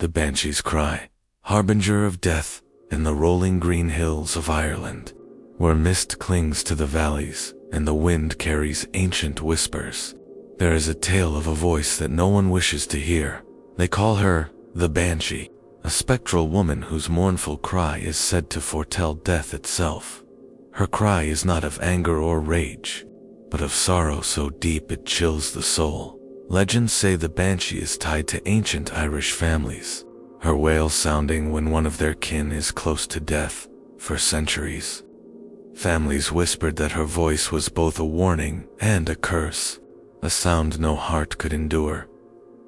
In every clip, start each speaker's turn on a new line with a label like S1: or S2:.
S1: The Banshee's cry, harbinger of death, in the rolling green hills of Ireland, where mist clings to the valleys and the wind carries ancient whispers. There is a tale of a voice that no one wishes to hear. They call her the Banshee, a spectral woman whose mournful cry is said to foretell death itself. Her cry is not of anger or rage, but of sorrow so deep it chills the soul. Legends say the Banshee is tied to ancient Irish families, her wail sounding when one of their kin is close to death. For centuries, families whispered that her voice was both a warning and a curse, a sound no heart could endure.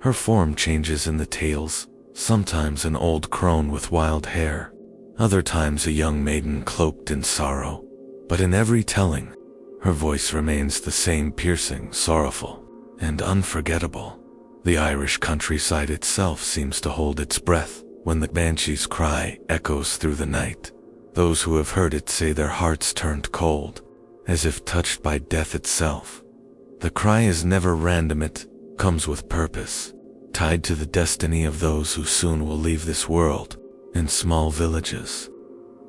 S1: Her form changes in the tales, sometimes an old crone with wild hair, other times a young maiden cloaked in sorrow. But in every telling, her voice remains the same, piercing, sorrowful, and unforgettable. The Irish countryside itself seems to hold its breath when the Banshee's cry echoes through the night. Those who have heard it say their hearts turned cold, as if touched by death itself. The cry is never random, it comes with purpose, tied to the destiny of those who soon will leave this world. In small villages,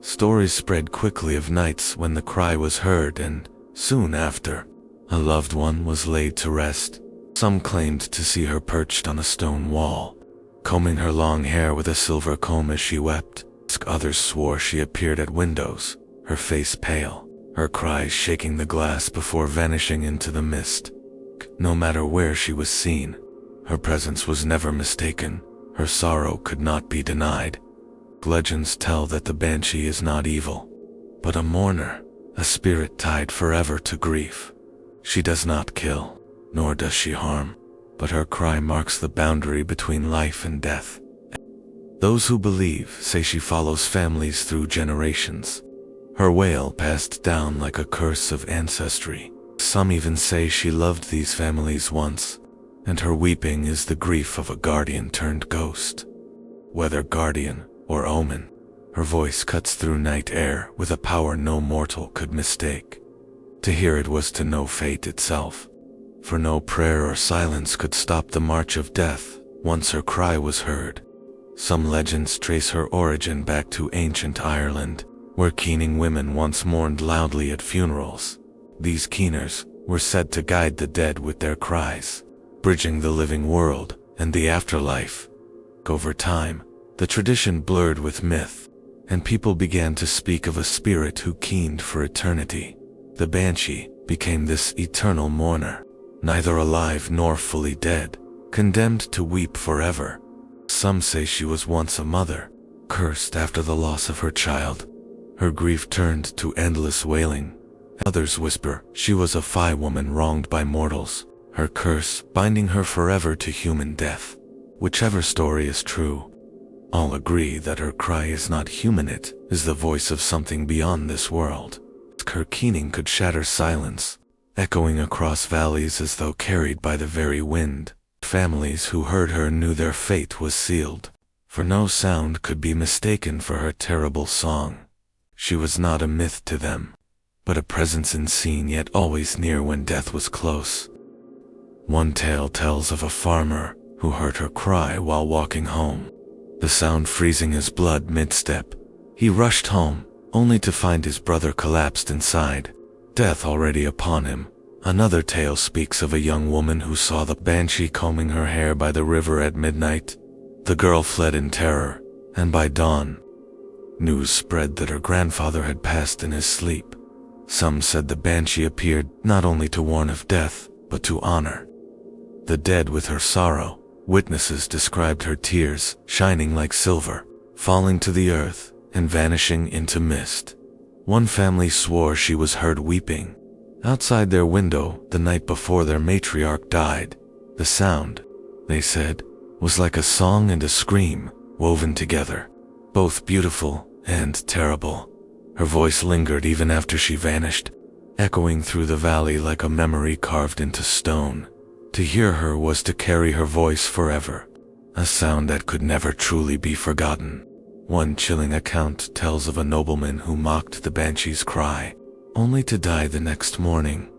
S1: stories spread quickly of nights when the cry was heard and, soon after, a loved one was laid to rest. Some claimed to see her perched on a stone wall, combing her long hair with a silver comb as she wept. Others swore she appeared at windows, her face pale, her cries shaking the glass before vanishing into the mist. No matter where she was seen, her presence was never mistaken, her sorrow could not be denied. Legends tell that the Banshee is not evil, but a mourner, a spirit tied forever to grief. She does not kill, nor does she harm, but her cry marks the boundary between life and death. Those who believe say she follows families through generations, her wail passed down like a curse of ancestry. Some even say she loved these families once, and her weeping is the grief of a guardian turned ghost. Whether guardian or omen, her voice cuts through night air with a power no mortal could mistake. To hear it was to know fate itself, for no prayer or silence could stop the march of death once her cry was heard. Some legends trace her origin back to ancient Ireland, where keening women once mourned loudly at funerals. These keeners were said to guide the dead with their cries, bridging the living world and the afterlife. Over time, the tradition blurred with myth, and people began to speak of a spirit who keened for eternity. The Banshee became this eternal mourner, neither alive nor fully dead, condemned to weep forever. Some say she was once a mother, cursed after the loss of her child. Her grief turned to endless wailing. Others whisper she was a fey woman wronged by mortals, her curse binding her forever to human death. Whichever story is true, all agree that her cry is not human, it is the voice of something beyond this world. Her keening could shatter silence, echoing across valleys as though carried by the very wind. Families who heard her knew their fate was sealed, for no sound could be mistaken for her terrible song. She was not a myth to them, but a presence unseen yet always near when death was close. One tale tells of a farmer who heard her cry while walking home, the sound freezing his blood mid-step. He rushed home, only to find his brother collapsed inside, death already upon him. Another tale speaks of a young woman who saw the Banshee combing her hair by the river at midnight. The girl fled in terror, and by dawn, news spread that her grandfather had passed in his sleep. Some said the Banshee appeared not only to warn of death, but to honor the dead with her sorrow. Witnesses described her tears, shining like silver, falling to the earth and vanishing into mist. One family swore she was heard weeping outside their window the night before their matriarch died. The sound, they said, was like a song and a scream woven together, both beautiful and terrible. Her voice lingered even after she vanished, echoing through the valley like a memory carved into stone. To hear her was to carry her voice forever, a sound that could never truly be forgotten. One chilling account tells of a nobleman who mocked the Banshee's cry, only to die the next morning.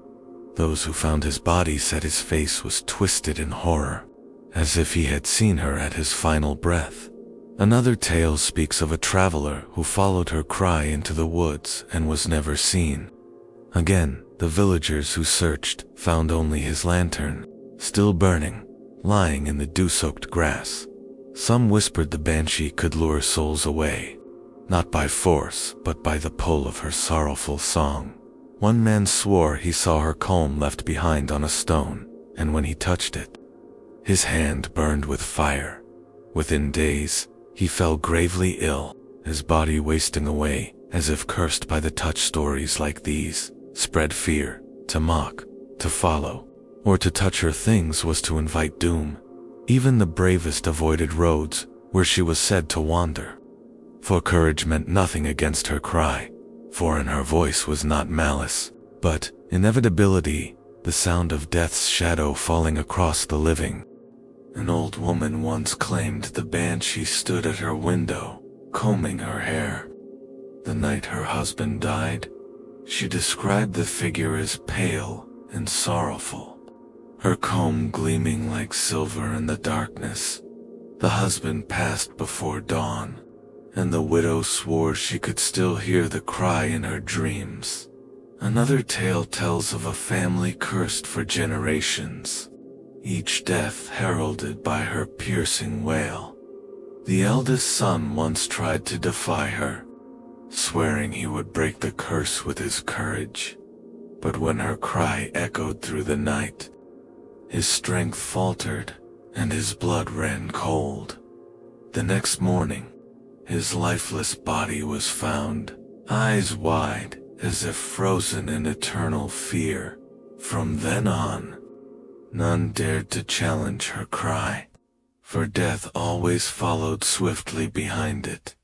S1: Those who found his body said his face was twisted in horror, as if he had seen her at his final breath. Another tale speaks of a traveler who followed her cry into the woods and was never seen. Again, the villagers who searched found only his lantern, still burning, lying in the dew-soaked grass. Some whispered the banshee could lure souls away, not by force, but by the pull of her sorrowful song. One man swore he saw her comb left behind on a stone, and when he touched it, his hand burned with fire. Within days, he fell gravely ill, his body wasting away, as if cursed by the touch. Stories like these spread fear. To mock, to follow, or to touch her things was to invite doom. Even the bravest avoided roads where she was said to wander. For courage meant nothing against her cry, for in her voice was not malice, but inevitability, the sound of death's shadow falling across the living. An old woman once claimed the banshee stood at her window, combing her hair. The night her husband died, she described the figure as pale and sorrowful, her comb gleaming like silver in the darkness. The husband passed before dawn, and the widow swore she could still hear the cry in her dreams. Another tale tells of a family cursed for generations, each death heralded by her piercing wail. The eldest son once tried to defy her, swearing he would break the curse with his courage. But when her cry echoed through the night, his strength faltered and his blood ran cold. The next morning, his lifeless body was found, eyes wide as if frozen in eternal fear. From then on, none dared to challenge her cry, for death always followed swiftly behind it.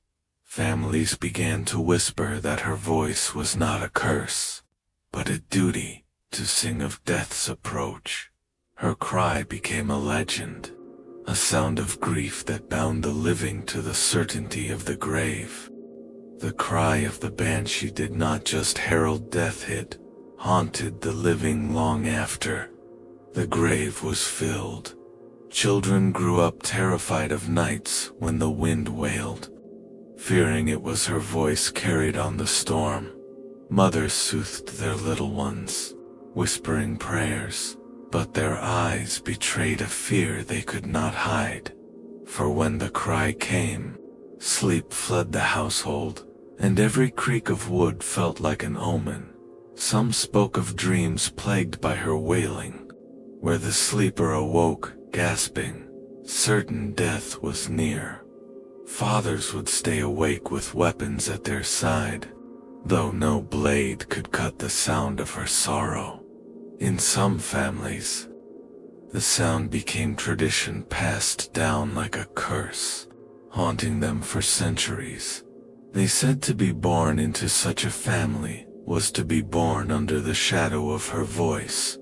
S1: Families began to whisper that her voice was not a curse, but a duty to sing of death's approach. Her cry became a legend, a sound of grief that bound the living to the certainty of the grave. The cry of the banshee did not just herald death, it haunted the living long after. The grave was filled. Children grew up terrified of nights when the wind wailed, fearing it was her voice carried on the storm. Mothers soothed their little ones, whispering prayers, but their eyes betrayed a fear they could not hide. For when the cry came, sleep fled the household, and every creak of wood felt like an omen. Some spoke of dreams plagued by her wailing, where the sleeper awoke, gasping, certain death was near. Fathers would stay awake with weapons at their side, though no blade could cut the sound of her sorrow. In some families, the sound became tradition passed down like a curse, haunting them for centuries. They said to be born into such a family was to be born under the shadow of her voice.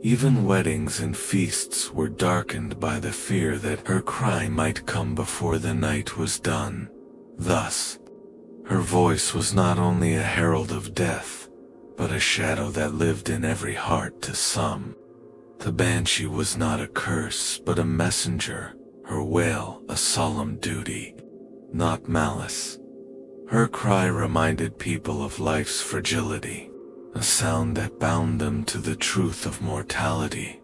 S1: Even weddings and feasts were darkened by the fear that her cry might come before the night was done. Thus, her voice was not only a herald of death, but a shadow that lived in every heart to some. The banshee was not a curse, but a messenger, her wail a solemn duty, not malice. Her cry reminded people of life's fragility, a sound that bound them to the truth of mortality.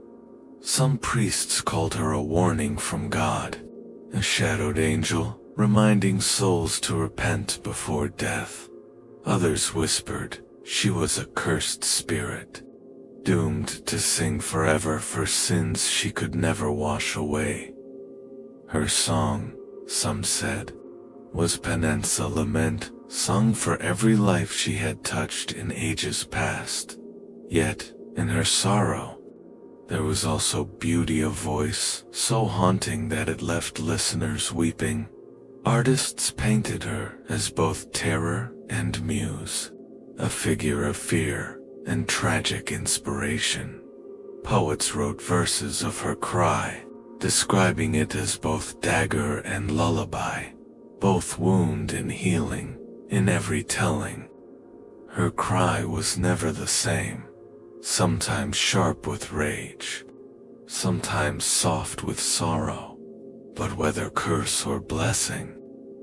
S1: Some priests called her a warning from God, a shadowed angel reminding souls to repent before death. Others whispered she was a cursed spirit, doomed to sing forever for sins she could never wash away. Her song, some said, was penance, a lament sung for every life she had touched in ages past. Yet, in her sorrow, there was also beauty of voice, so haunting that it left listeners weeping. Artists painted her as both terror and muse, a figure of fear and tragic inspiration. Poets wrote verses of her cry, describing it as both dagger and lullaby, both wound and healing, in every telling. Her cry was never the same, sometimes sharp with rage, sometimes soft with sorrow, but whether curse or blessing,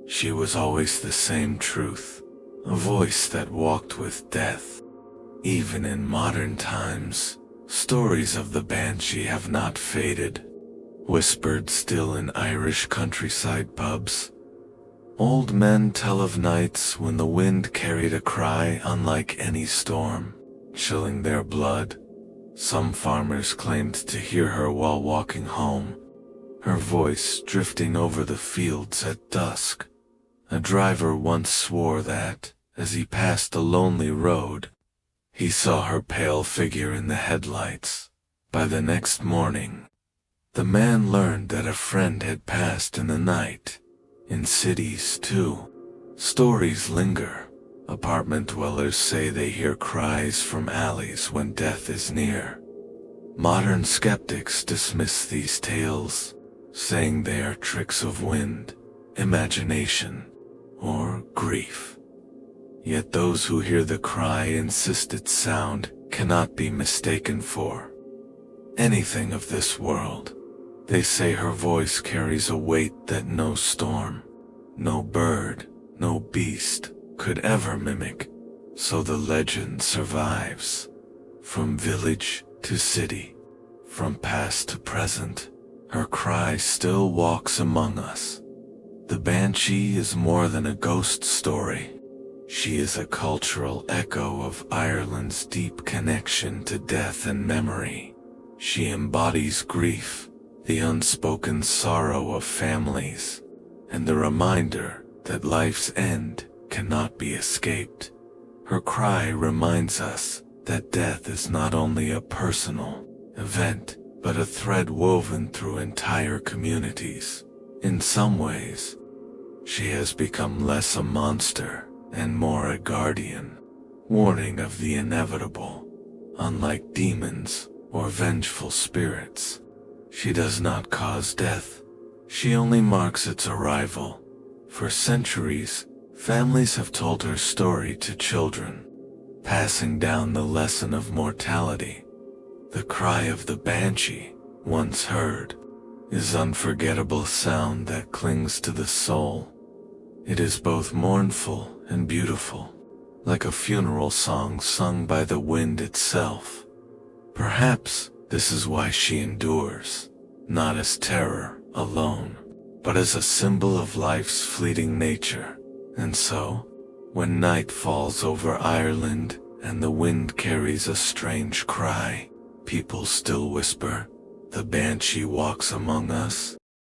S1: she was always the same truth, a voice that walked with death. Even in modern times, stories of the Banshee have not faded, whispered still in Irish countryside pubs. Old men tell of nights when the wind carried a cry unlike any storm, chilling their blood. Some farmers claimed to hear her while walking home, her voice drifting over the fields at dusk. A driver once swore that, as he passed a lonely road, he saw her pale figure in the headlights. By the next morning, the man learned that a friend had passed in the night. In cities, too, stories linger. Apartment dwellers say they hear cries from alleys when death is near. Modern skeptics dismiss these tales, saying they are tricks of wind, imagination, or grief. Yet those who hear the cry insist its sound cannot be mistaken for anything of this world. They say her voice carries a weight that no storm, no bird, no beast could ever mimic. So the legend survives. From village to city, from past to present, her cry still walks among us. The Banshee is more than a ghost story. She is a cultural echo of Ireland's deep connection to death and memory. She embodies grief, the unspoken sorrow of families, and the reminder that life's end cannot be escaped. Her cry reminds us that death is not only a personal event, but a thread woven through entire communities. In some ways, she has become less a monster and more a guardian, warning of the inevitable. Unlike demons or vengeful spirits, she does not cause death. She only marks its arrival. For centuries, families have told her story to children, passing down the lesson of mortality. The cry of the Banshee, once heard, is unforgettable sound that clings to the soul. It is both mournful and beautiful, like a funeral song sung by the wind itself. Perhaps this is why she endures, not as terror alone, but as a symbol of life's fleeting nature. And so, when night falls over Ireland and the wind carries a strange cry, people still whisper, "The Banshee walks among us."